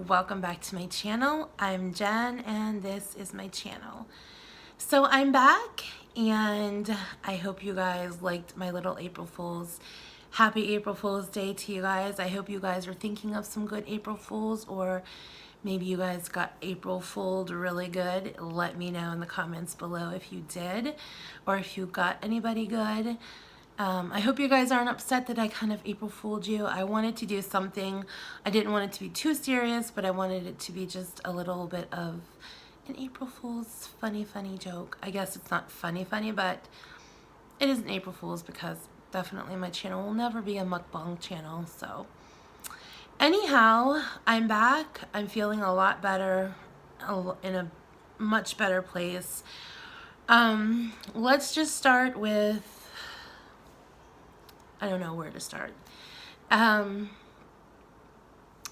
welcome back to my channel. I'm Jen and this is my channel. So I'm back and I hope you guys liked my little April Fools. Happy April Fool's Day to you guys. I hope you guys are thinking of some good April Fools, or maybe you guys got April Fooled really good. Let me know in the comments below if you did, or if you got anybody good. I hope you guys aren't upset that I kind of April Fooled you. I wanted to do something. I didn't want it to be too serious, but I wanted it to be just a little bit of an April Fool's funny joke. I guess it's not funny, but it is an April Fool's because definitely my channel will never be a mukbang channel. So anyhow, I'm back. I'm feeling a lot better, in a much better place. Let's just start with, I don't know where to start.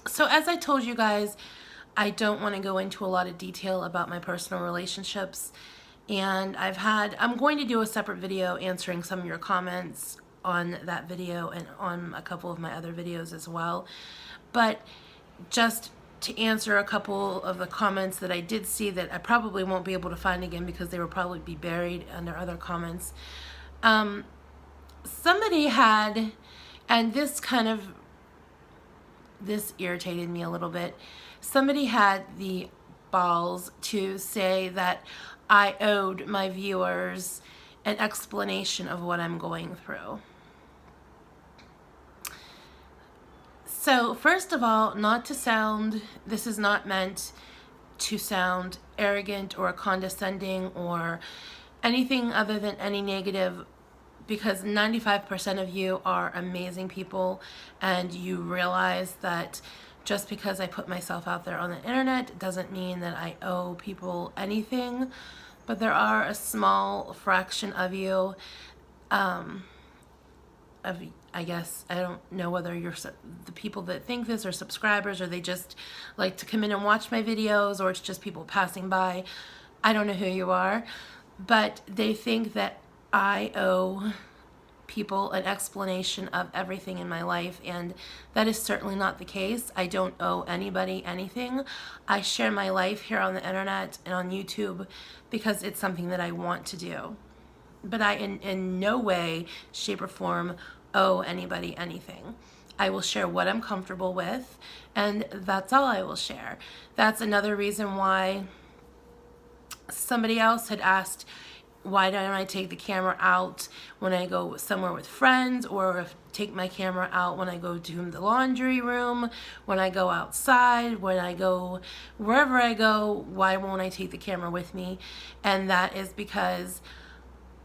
So as I told you guys, I don't want to go into a lot of detail about my personal relationships, and I'm going to do a separate video answering some of your comments on that video and on a couple of my other videos as well. But just to answer a couple of the comments that I did see that I probably won't be able to find again because they will probably be buried under other comments. Somebody had, and this irritated me a little bit, somebody had the balls to say that I owed my viewers an explanation of what I'm going through. So first of all, this is not meant to sound arrogant or condescending or anything other than any negative, because 95% of you are amazing people and you realize that just because I put myself out there on the internet doesn't mean that I owe people anything. But there are a small fraction of you, I guess, I don't know whether you're the people that think this are subscribers, or they just like to come in and watch my videos, or it's just people passing by. I don't know who you are, but they think that I owe people an explanation of everything in my life, and that is certainly not the case. I don't owe anybody anything. I share my life here on the internet and on YouTube because it's something that I want to do. But I in no way, shape, or form owe anybody anything. I will share what I'm comfortable with, and that's all I will share. That's another reason why somebody else had asked, why don't I take the camera out when I go somewhere with friends, or take my camera out when I go to the laundry room, when I go outside, when I go wherever I go, why won't I take the camera with me? And that is because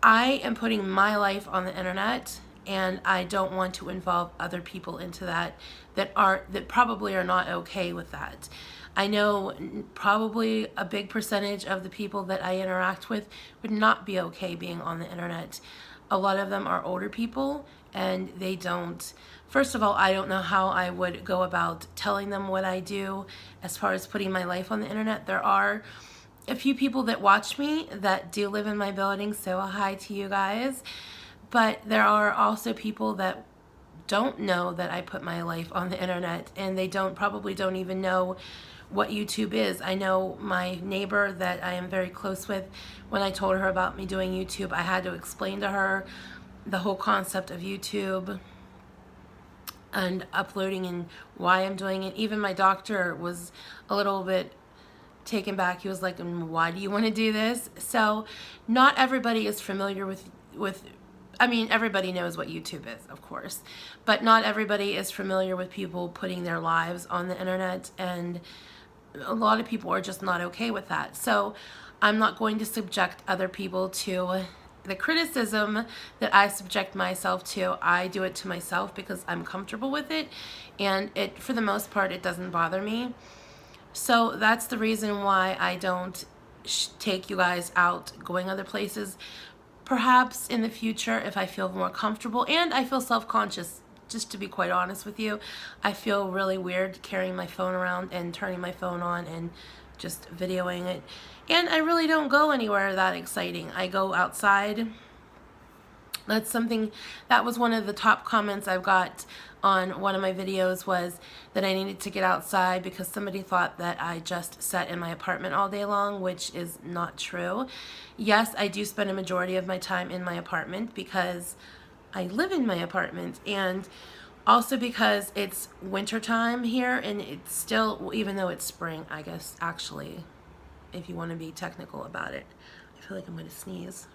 I am putting my life on the internet, and I don't want to involve other people into that probably are not okay with that. I know probably a big percentage of the people that I interact with would not be okay being on the internet. A lot of them are older people, and they don't. First of all, I don't know how I would go about telling them what I do as far as putting my life on the internet. There are a few people that watch me that do live in my building, so a hi to you guys. But there are also people that don't know that I put my life on the internet, and they probably don't even know what YouTube is. I know my neighbor that I am very close with, when I told her about me doing YouTube, I had to explain to her the whole concept of YouTube and uploading and why I'm doing it. Even my doctor was a little bit taken back. He was like, why do you want to do this? So not everybody is familiar with I mean, everybody knows what YouTube is, of course, but not everybody is familiar with people putting their lives on the internet, and a lot of people are just not okay with that. So I'm not going to subject other people to the criticism that I subject myself to. I do it to myself because I'm comfortable with it, and for the most part, it doesn't bother me. So that's the reason why I don't take you guys out going other places. Perhaps in the future, if I feel more comfortable, and I feel self-conscious, just to be quite honest with you, I feel really weird carrying my phone around and turning my phone on and just videoing it. And I really don't go anywhere that exciting. I go outside That's something, that was one of the top comments I've got on one of my videos, was that I needed to get outside because somebody thought that I just sat in my apartment all day long, which is not true. Yes, I do spend a majority of my time in my apartment because I live in my apartment, and also because it's winter time here, and it's still, even though it's spring, I guess, actually, if you want to be technical about it. I feel like I'm going to sneeze.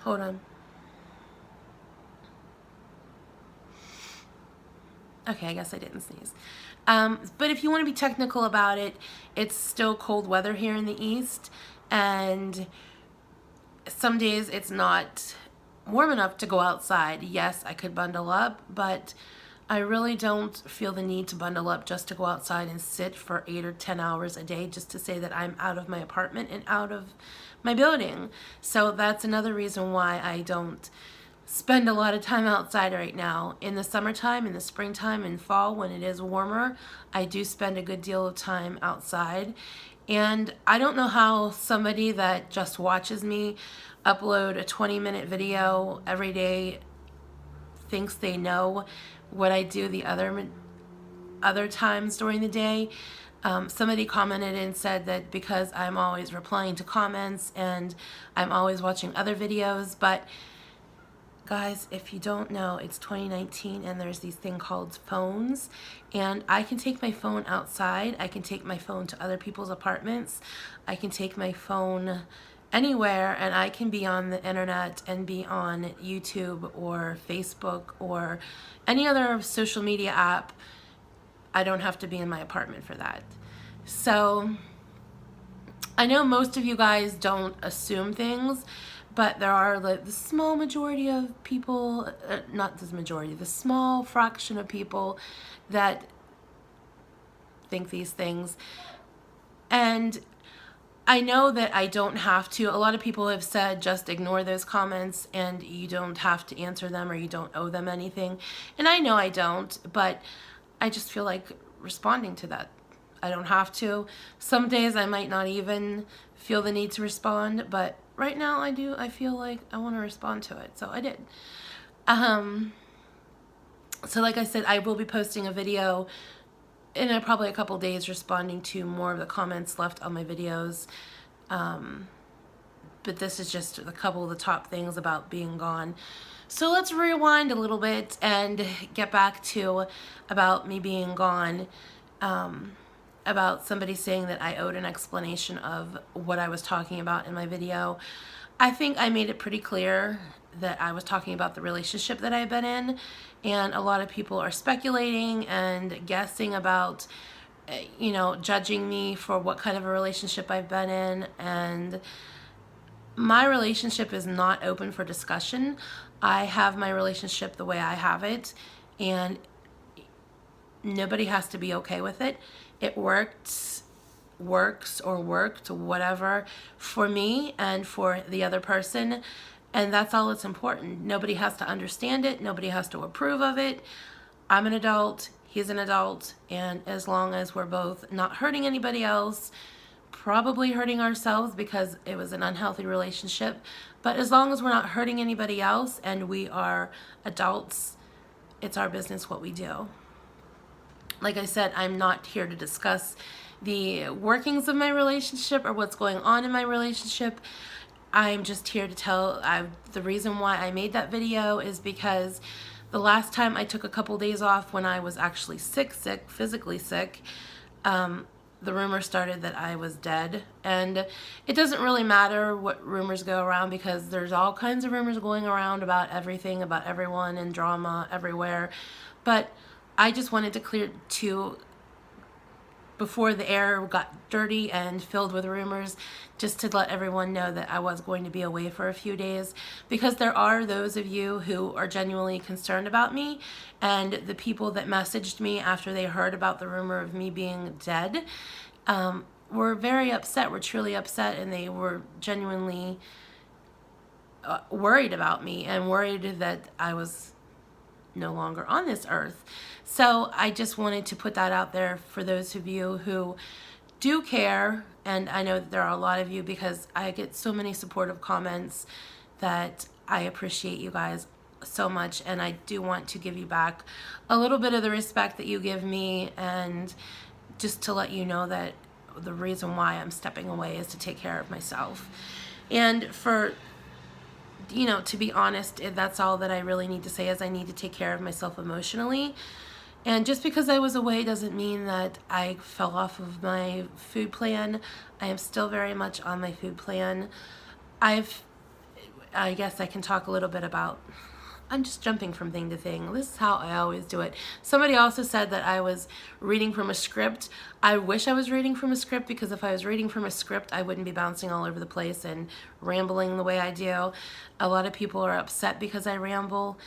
Hold on. Okay, I guess I didn't sneeze. But if you want to be technical about it, it's still cold weather here in the East, and some days it's not warm enough to go outside. Yes, I could bundle up, but I really don't feel the need to bundle up just to go outside and sit for 8 or 10 hours a day just to say that I'm out of my apartment and out of my building. So that's another reason why I don't spend a lot of time outside right now. In the summertime, in the springtime, and fall when it is warmer, I do spend a good deal of time outside. And I don't know how somebody that just watches me upload a 20-minute video every day thinks they know what I do the other times during the day. Somebody commented and said that because I'm always replying to comments and I'm always watching other videos, but guys, if you don't know, it's 2019 and there's these thing called phones, and I can take my phone outside. I can take my phone to other people's apartments. I can take my phone anywhere, and I can be on the internet and be on YouTube or Facebook or any other social media app. I don't have to be in my apartment for that. So I know most of you guys don't assume things, but there are the small majority of people, not the majority, the small fraction of people that think these things. And I know that I don't have to. A lot of people have said just ignore those comments and you don't have to answer them, or you don't owe them anything. And I know I don't, but I just feel like responding to that. I don't have to. Some days I might not even feel the need to respond, but right now I do. I feel like I want to respond to it, so I did. So like I said, I will be posting a video in probably a couple days responding to more of the comments left on my videos. But this is just a couple of the top things about being gone. So let's rewind a little bit and get back to about me being gone. About somebody saying that I owed an explanation of what I was talking about in my video. I think I made it pretty clear that I was talking about the relationship that I've been in, and a lot of people are speculating and guessing about, you know, judging me for what kind of a relationship I've been in, and my relationship is not open for discussion. I have my relationship the way I have it, and nobody has to be okay with it. It works, or worked, whatever, for me and for the other person, and that's all that's important. Nobody has to understand it. Nobody has to approve of it. I'm an adult. He's an adult, and as long as we're both not hurting anybody else, probably hurting ourselves because it was an unhealthy relationship, but as long as we're not hurting anybody else and we are adults, it's our business what we do. Like I said, I'm not here to discuss the workings of my relationship or what's going on in my relationship. I'm just here to tell, the reason why I made that video is because the last time I took a couple days off when I was actually sick, physically sick, the rumor started that I was dead. And it doesn't really matter what rumors go around because there's all kinds of rumors going around about everything, about everyone, and drama everywhere. But I just wanted to clear before the air got dirty and filled with rumors, just to let everyone know that I was going to be away for a few days, because there are those of you who are genuinely concerned about me, and the people that messaged me after they heard about the rumor of me being dead were very upset, were truly upset, and they were genuinely worried about me and worried that I was no longer on this earth. So I just wanted to put that out there for those of you who do care, and I know that there are a lot of you, because I get so many supportive comments that I appreciate you guys so much, and I do want to give you back a little bit of the respect that you give me, and just to let you know that the reason why I'm stepping away is to take care of myself. And for, you know, to be honest, that's all that I really need to say, is I need to take care of myself emotionally. And just because I was away doesn't mean that I fell off of my food plan. I am still very much on my food plan. I guess I can talk a little bit about, I'm just jumping from thing to thing. This is how I always do it. Somebody also said that I was reading from a script. I wish I was reading from a script, because if I was reading from a script, I wouldn't be bouncing all over the place and rambling the way I do. A lot of people are upset because I ramble.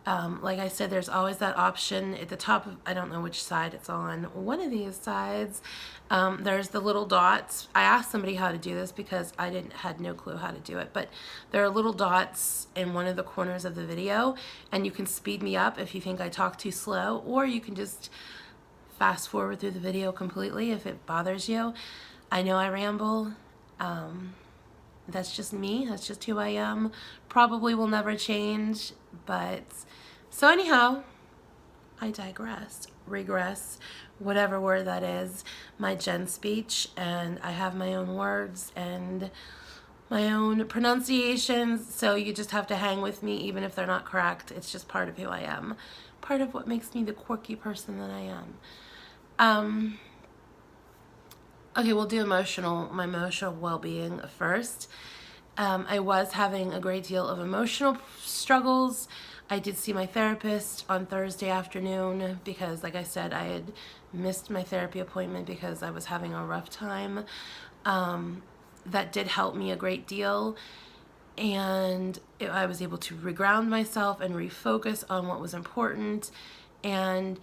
Like I said, there's always that option at the top of, I don't know which side it's on, one of these sides. There's the little dots. I asked somebody how to do this because I had no clue how to do it, but there are little dots in one of the corners of the video, and you can speed me up if you think I talk too slow, or you can just fast forward through the video completely if it bothers you. I know I ramble. That's just me. That's just who I am. Probably will never change, but so anyhow, I digress, regress, whatever word that is, my Gen speech, and I have my own words and my own pronunciations, so you just have to hang with me even if they're not correct. It's just part of who I am, part of what makes me the quirky person that I am. Okay, we'll do my emotional well-being first. I was having a great deal of emotional struggles. I did see my therapist on Thursday afternoon because, like I said, I had missed my therapy appointment because I was having a rough time. That did help me a great deal, and I was able to reground myself and refocus on what was important. And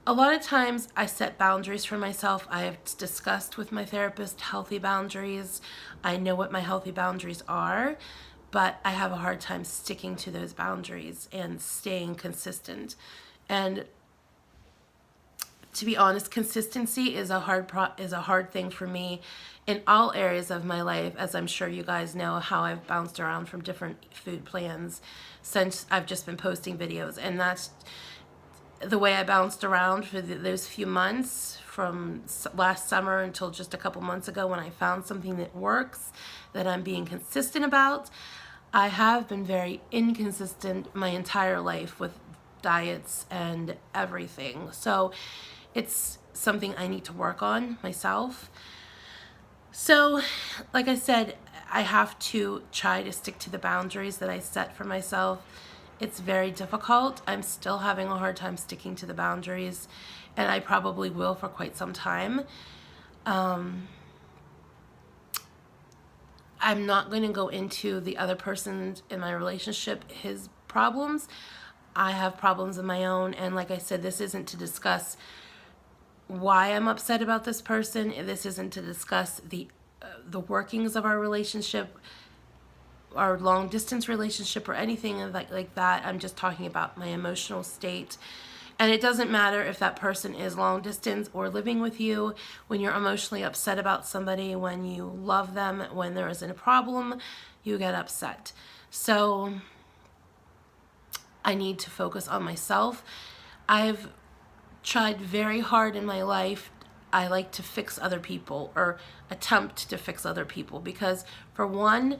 a lot of times I set boundaries for myself. I have discussed with my therapist healthy boundaries. I know what my healthy boundaries are, but I have a hard time sticking to those boundaries and staying consistent. And to be honest, consistency is a hard thing for me in all areas of my life, as I'm sure you guys know how I've bounced around from different food plans since I've just been posting videos. And that's the way I bounced around for those few months from last summer until just a couple months ago, when I found something that works, that I'm being consistent about. I have been very inconsistent my entire life with diets and everything. So it's something I need to work on myself. So, like I said, I have to try to stick to the boundaries that I set for myself. It's very difficult. I'm still having a hard time sticking to the boundaries, and I probably will for quite some time. I'm not going to go into the other person in my relationship, his problems. I have problems of my own, and like I said, this isn't to discuss why I'm upset about this person. This isn't to discuss the workings of our relationship, our long distance relationship, or anything like that. I'm just talking about my emotional state. And it doesn't matter if that person is long distance or living with you. When you're emotionally upset about somebody, when you love them, when there is a problem, you get upset. So I need to focus on myself. I've tried very hard in my life. I like to fix other people, or attempt to fix other people, because for one,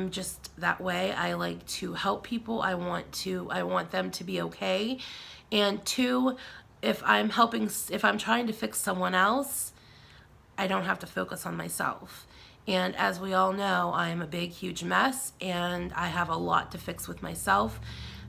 just that way. I like to help people. I want them to be okay. And two, if I'm trying to fix someone else, I don't have to focus on myself. And as we all know, I'm a big, huge mess, and I have a lot to fix with myself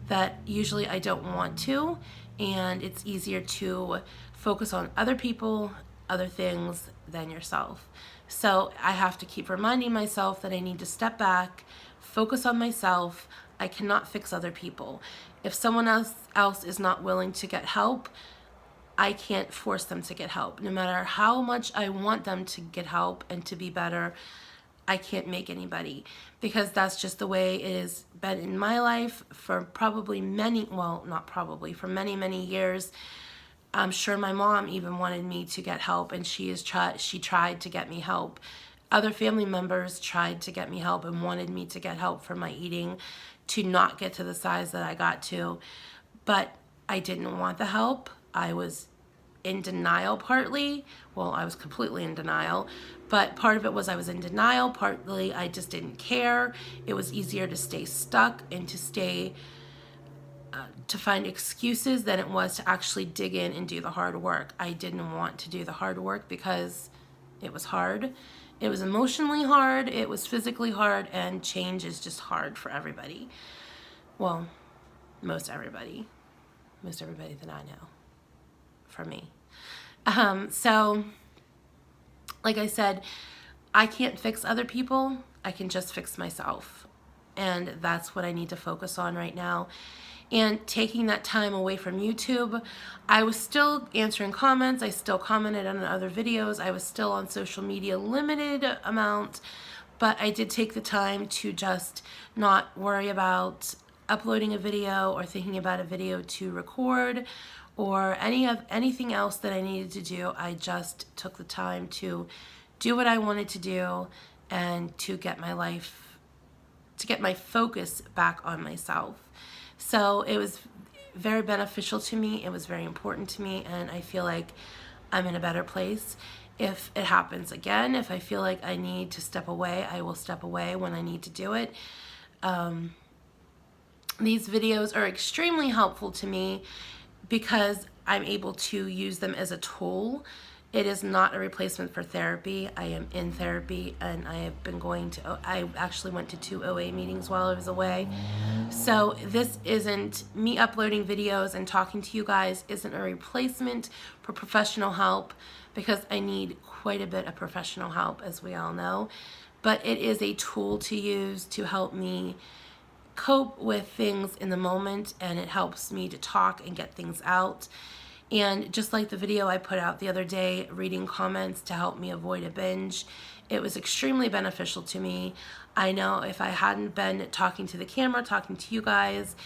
that usually I don't want to. And it's easier to focus on other people, other things, than yourself. So I have to keep reminding myself that I need to step back, focus on myself. I cannot fix other people. If someone else is not willing to get help, I can't force them to get help. No matter how much I want them to get help and to be better, I can't make anybody, because that's just the way it has been in my life for probably for many, many years. I'm sure my mom even wanted me to get help, and she tried to get me help. Other family members tried to get me help and wanted me to get help for my eating to not get to the size that I got to. But I didn't want the help. I was in denial partly. Well, I was completely in denial, but part of it was I was in denial. Partly I just didn't care. It was easier to stay stuck and to find excuses than it was to actually dig in and do the hard work. I didn't want to do the hard work because it was hard. It was emotionally hard, it was physically hard, and change is just hard for everybody. Well, most everybody that I know, for me. So, like I said, I can't fix other people, I can just fix myself. And that's what I need to focus on right now. And taking that time away from YouTube, I was still answering comments, I still commented on other videos, I was still on social media limited amount, but I did take the time to just not worry about uploading a video or thinking about a video to record or anything else that I needed to do. I just took the time to do what I wanted to do and to get my focus back on myself. So it was very beneficial to me. It was very important to me, and I feel like I'm in a better place. If it happens again, if I feel like I need to step away, I will step away when I need to do it. These videos are extremely helpful to me because I'm able to use them as a tool. It is not a replacement for therapy. I am in therapy, and I actually went to 2 OA meetings while I was away. So this isn't me uploading videos and talking to you guys isn't a replacement for professional help, because I need quite a bit of professional help, as we all know. But it is a tool to use to help me cope with things in the moment, and it helps me to talk and get things out. And just like the video I put out the other day, reading comments to help me avoid a binge, it was extremely beneficial to me. I know if I hadn't been talking to the camera, talking to you guys,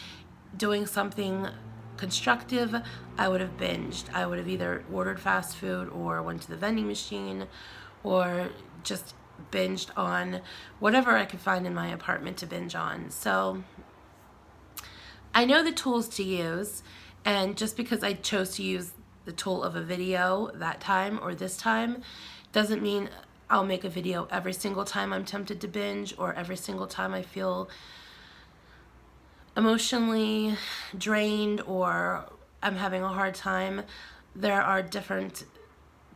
doing something constructive, I would have binged. I would have either ordered fast food or went to the vending machine or just binged on whatever I could find in my apartment to binge on. So I know the tools to use. And just because I chose to use the tool of a video that time or this time doesn't mean I'll make a video every single time I'm tempted to binge or every single time I feel emotionally drained or I'm having a hard time. There are different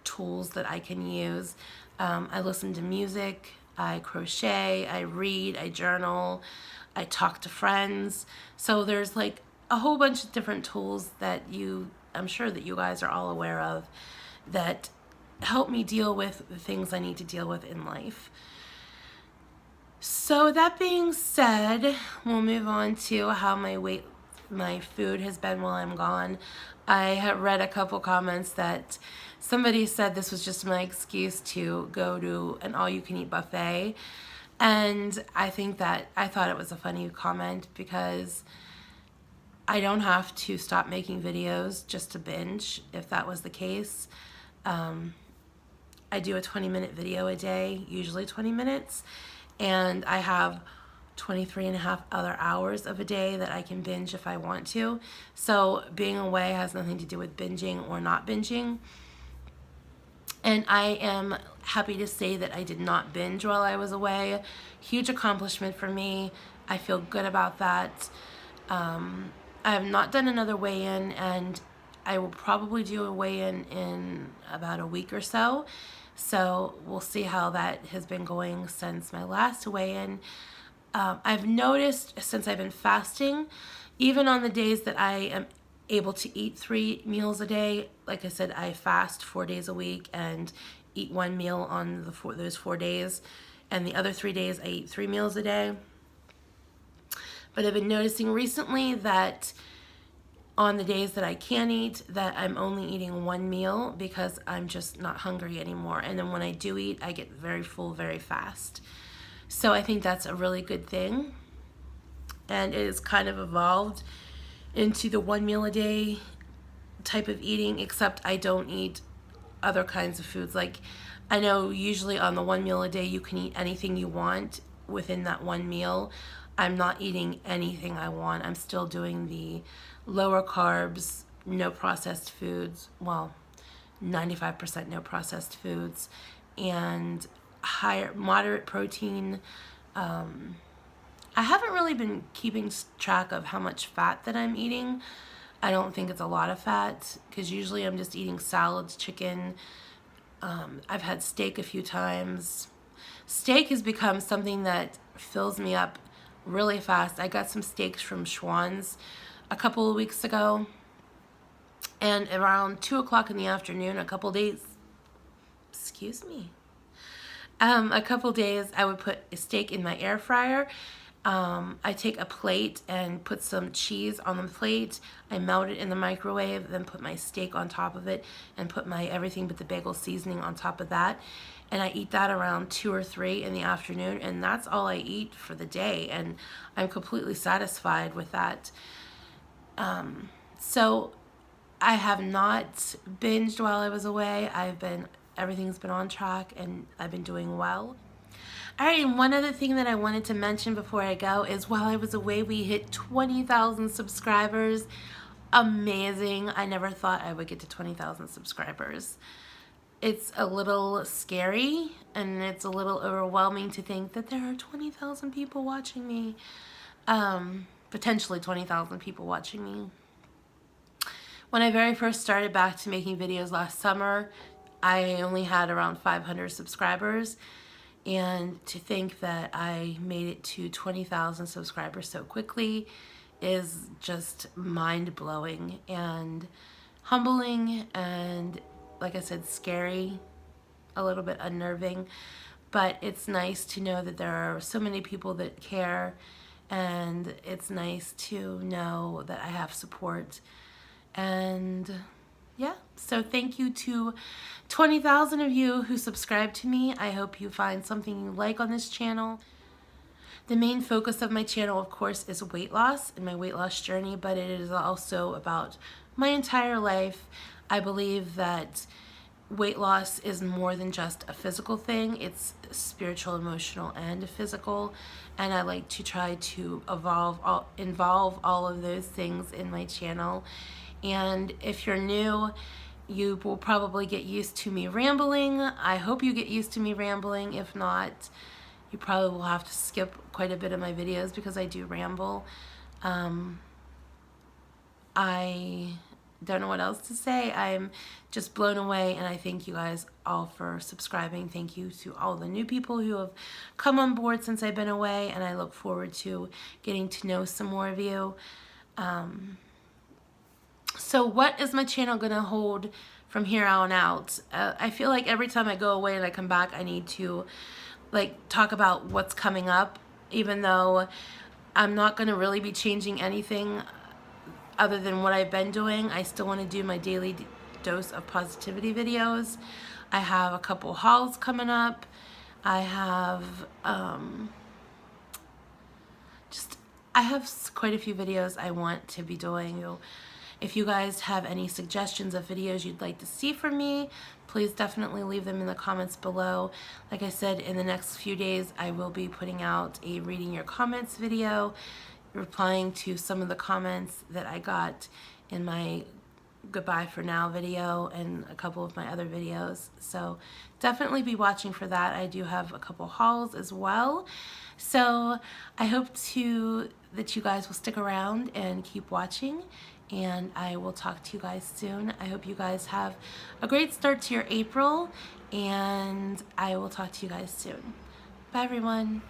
tools that I can use. I listen to music, I crochet, I read, I journal, I talk to friends. So there's like a whole bunch of different tools that I'm sure that you guys are all aware of that help me deal with the things I need to deal with in life. So that being said, we'll move on to how my food has been while I'm gone. I have read a couple comments that somebody said this was just my excuse to go to an all-you-can-eat buffet. And I thought it was a funny comment because I don't have to stop making videos just to binge, if that was the case. I do a 20-minute video a day, usually 20 minutes, and I have 23 and a half other hours of a day that I can binge if I want to. So being away has nothing to do with binging or not binging. And I am happy to say that I did not binge while I was away. Huge accomplishment for me. I feel good about that. I have not done another weigh-in, and I will probably do a weigh-in in about a week or so. So we'll see how that has been going since my last weigh-in. I've noticed since I've been fasting, even on the days that I am able to eat 3 meals a day, like I said, I fast 4 days a week and eat 1 meal on those 4 days, and the other 3 days I eat 3 meals a day. But I've been noticing recently that on the days that I can eat, that I'm only eating 1 meal because I'm just not hungry anymore. And then when I do eat, I get very full very fast. So I think that's a really good thing. And it has kind of evolved into the 1 meal a day type of eating, except I don't eat other kinds of foods. Like, I know usually on the 1 meal a day you can eat anything you want within that 1 meal. I'm not eating anything I want. I'm still doing the lower carbs, no processed foods, well, 95% no processed foods, and higher, moderate protein. I haven't really been keeping track of how much fat that I'm eating. I don't think it's a lot of fat, because usually I'm just eating salads, chicken. I've had steak a few times. Steak has become something that fills me up really fast. I got some steaks from Schwann's a couple of weeks ago, and around 2 o'clock in the afternoon, a couple days I would put a steak in my air fryer. I take a plate and put some cheese on the plate. I melt it in the microwave, then put my steak on top of it and put my everything but the bagel seasoning on top of that. And I eat that around 2 or 3 in the afternoon, and that's all I eat for the day, and I'm completely satisfied with that. So I have not binged while I was away. Everything's been on track, and I've been doing well. All right, and one other thing that I wanted to mention before I go is while I was away, we hit 20,000 subscribers. Amazing. I never thought I would get to 20,000 subscribers. It's a little scary, and it's a little overwhelming to think that there are 20,000 people watching me. Potentially 20,000 people watching me. When I very first started back to making videos last summer, I only had around 500 subscribers. And to think that I made it to 20,000 subscribers so quickly is just mind-blowing and humbling, and like I said, scary, a little bit unnerving. But it's nice to know that there are so many people that care, and it's nice to know that I have support. And yeah, so thank you to 20,000 of you who subscribe to me. I hope you find something you like on this channel. The main focus of my channel, of course, is weight loss and my weight loss journey, but it is also about my entire life. I believe that weight loss is more than just a physical thing. It's spiritual, emotional, and physical, and I like to try to involve all of those things in my channel. And if you're new, you will probably get used to me rambling. I hope you get used to me rambling. If not, you probably will have to skip quite a bit of my videos because I do ramble. I don't know what else to say. I'm just blown away, and I thank you guys all for subscribing. Thank you to all the new people who have come on board since I've been away, and I look forward to getting to know some more of you. So what is my channel going to hold from here on out? I feel like every time I go away and I come back, I need to talk about what's coming up, even though I'm not going to really be changing anything other than what I've been doing. I still want to do my daily dose of positivity videos. I have a couple hauls coming up. I have quite a few videos I want to be doing. If you guys have any suggestions of videos you'd like to see from me, please definitely leave them in the comments below. Like I said, in the next few days, I will be putting out a reading your comments video, replying to some of the comments that I got in my goodbye for now video and a couple of my other videos. So definitely be watching for that. I do have a couple hauls as well. So I hope that you guys will stick around and keep watching, and I will talk to you guys soon. I hope you guys have a great start to your April, and I will talk to you guys soon. Bye, everyone.